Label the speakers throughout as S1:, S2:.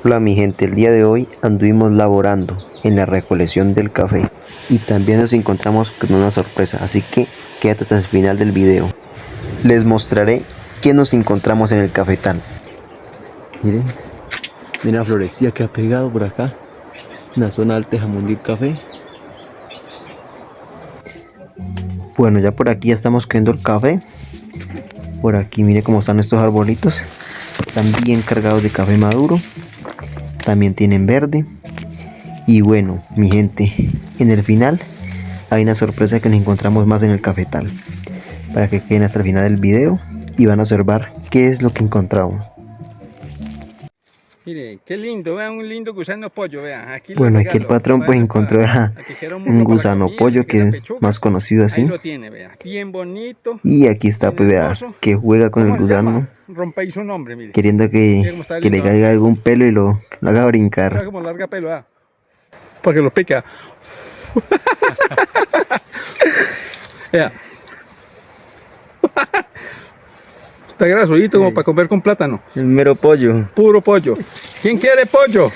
S1: Hola mi gente, el día de hoy anduvimos laborando en la recolección del café y también nos encontramos con una sorpresa, así que quédate hasta el final del video. Les mostraré qué nos encontramos en el cafetal. Miren, miren la florecilla que ha pegado por acá, en la zona del tejamón del café. Bueno, ya por aquí ya estamos cogiendo el café. Por aquí mire cómo están estos arbolitos, están bien cargados de café maduro. También tienen verde. Y bueno, mi gente, en el final hay una sorpresa que nos encontramos más en el cafetal. Para que queden hasta el final del video y van a observar qué es lo que encontramos.
S2: Mire, qué lindo, vean, un lindo gusano pollo, vean. Aquí
S1: Bueno, aquí el patrón pues encontró un gusano pollo que es más conocido así.
S2: Ahí lo tiene, vea, bien bonito.
S1: Y aquí está pues vea, que juega con el gusano.
S2: Rompe su nombre, mire.
S1: Queriendo que le caiga algún pelo y lo haga brincar.
S2: Mira como larga pelo, ¿ah? Porque lo pica. Vea. Está grasudito como para comer con plátano.
S1: El mero pollo.
S2: Puro pollo. ¿Quién quiere pollo?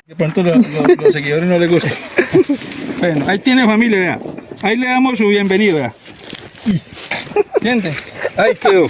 S2: De pronto los seguidores no les gusta. Bueno, ahí tiene familia, vea. Ahí le damos su bienvenida, vea. ¿Entiende? Ahí quedó.